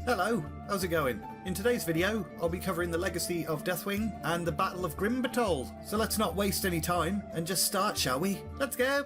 Hello, how's it going? In today's video, I'll be covering the legacy of Deathwing and the Battle of Batol. So let's not waste any time and just start, shall we? Let's go!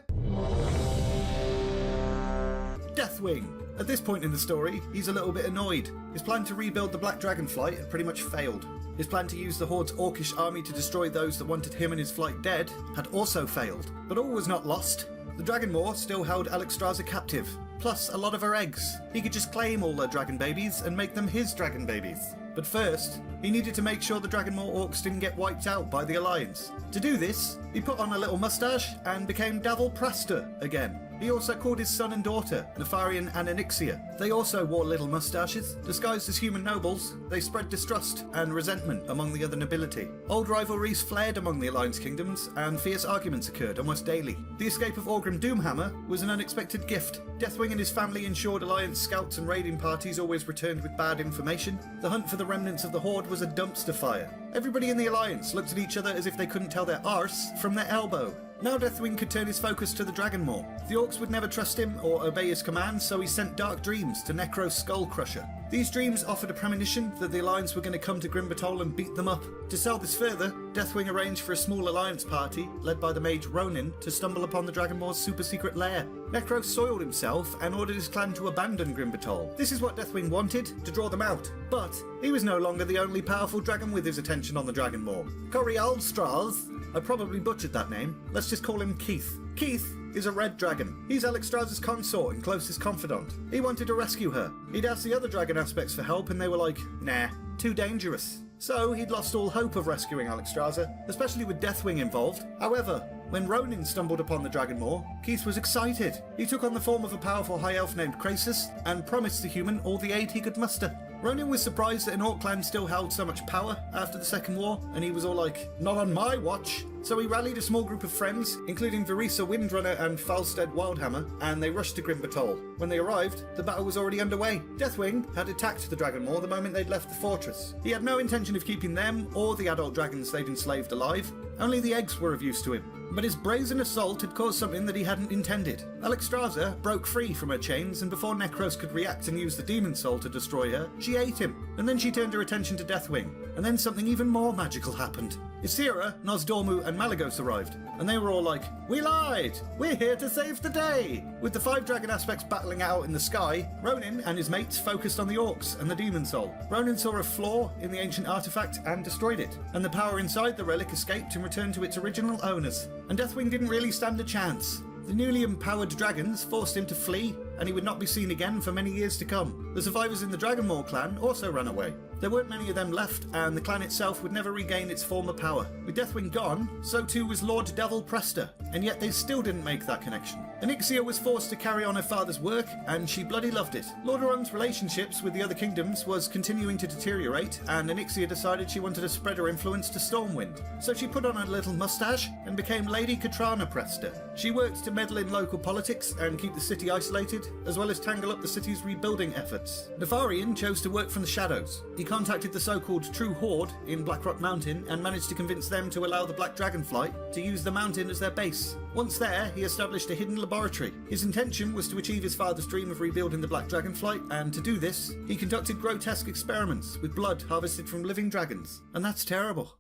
Deathwing. At this point in the story, he's a little bit annoyed. His plan to rebuild the Black Dragonflight had pretty much failed. His plan to use the Horde's orcish army to destroy those that wanted him and his flight dead had also failed. But all was not lost. The Dragonmaw still held Alexstrasza captive, plus a lot of her eggs. He could just claim all her dragon babies and make them his dragon babies. But first, he needed to make sure the Dragonmaw orcs didn't get wiped out by the Alliance. To do this, he put on a little moustache and became Davil Prasta again. He also called his son and daughter, Nefarian and Onyxia. They also wore little moustaches. Disguised as human nobles, they spread distrust and resentment among the other nobility. Old rivalries flared among the Alliance kingdoms, and fierce arguments occurred almost daily. The escape of Orgrim Doomhammer was an unexpected gift. Deathwing and his family ensured Alliance scouts and raiding parties always returned with bad information. The hunt for the remnants of the Horde was a dumpster fire. Everybody in the Alliance looked at each other as if they couldn't tell their arse from their elbow. Now Deathwing could turn his focus to the Dragonmaw. The orcs would never trust him or obey his commands, so he sent dark dreams to Necro's Skullcrusher. These dreams offered a premonition that the Alliance were going to come to Batol and beat them up. To sell this further, Deathwing arranged for a small Alliance party, led by the mage Ronin, to stumble upon the Dragonmaw's super-secret lair. Necro soiled himself and ordered his clan to abandon Batol. This is what Deathwing wanted, to draw them out. But he was no longer the only powerful dragon with his attention on the Dragonmaw. Corialstraz, I probably butchered that name. Let's just call him Keith. Keith is a red dragon. He's Alexstrasza's consort and closest confidant. He wanted to rescue her. He'd asked the other dragon aspects for help and they were like, nah, too dangerous. So he'd lost all hope of rescuing Alexstrasza, especially with Deathwing involved. However, when Ronin stumbled upon the Dragonmaw, Keith was excited. He took on the form of a powerful high elf named Krasus and promised the human all the aid he could muster. Ronin was surprised that an orc clan still held so much power after the Second War, and he was all like, not on my watch. So he rallied a small group of friends, including Verisa Windrunner and Falstead Wildhammer, and they rushed to Batol. When they arrived, the battle was already underway. Deathwing had attacked the Dragonmaw the moment they'd left the fortress. He had no intention of keeping them or the adult dragons they'd enslaved alive. Only the eggs were of use to him. But his brazen assault had caused something that he hadn't intended. Alexstrasza broke free from her chains, and before Necros could react and use the demon soul to destroy her, she ate him. And then she turned her attention to Deathwing. And then something even more magical happened. Isira, Nosdormu and Malagos arrived, and they were all like, we lied! We're here to save the day! With the 5 dragon aspects battling out in the sky, Ronin and his mates focused on the orcs and the demon soul. Ronin saw a flaw in the ancient artifact and destroyed it, and the power inside the relic escaped and returned to its original owners. And Deathwing didn't really stand a chance. The newly empowered dragons forced him to flee, and he would not be seen again for many years to come. The survivors in the Dragonmaw clan also ran away. There weren't many of them left, and the clan itself would never regain its former power. With Deathwing gone, so too was Lord Davil Prasta, and yet they still didn't make that connection. Onyxia was forced to carry on her father's work, and she bloody loved it. Lordorun's relationships with the other kingdoms was continuing to deteriorate, and Onyxia decided she wanted to spread her influence to Stormwind. So she put on a little moustache and became Lady Katrana Presta. She worked to meddle in local politics and keep the city isolated, as well as tangle up the city's rebuilding efforts. Nefarian chose to work from the shadows. He contacted the so-called True Horde in Blackrock Mountain and managed to convince them to allow the Black Dragonflight to use the mountain as their base. Once there, he established a hidden laboratory. His intention was to achieve his father's dream of rebuilding the Black Dragonflight, and to do this, he conducted grotesque experiments with blood harvested from living dragons. And that's terrible.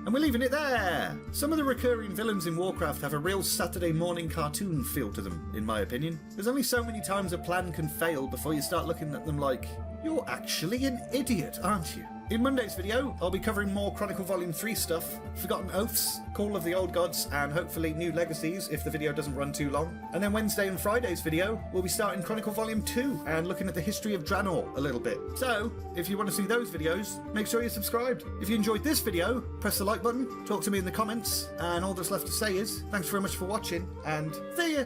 And we're leaving it there! Some of the recurring villains in Warcraft have a real Saturday morning cartoon feel to them, in my opinion. There's only so many times a plan can fail before you start looking at them like, you're actually an idiot, aren't you? In Monday's video, I'll be covering more Chronicle Volume 3 stuff, Forgotten Oaths, Call of the Old Gods, and hopefully new legacies if the video doesn't run too long. And then Wednesday and Friday's video, we'll be starting Chronicle Volume 2 and looking at the history of Draenor a little bit. So, if you want to see those videos, make sure you're subscribed. If you enjoyed this video, press the like button, talk to me in the comments, and all that's left to say is, thanks very much for watching, and see ya!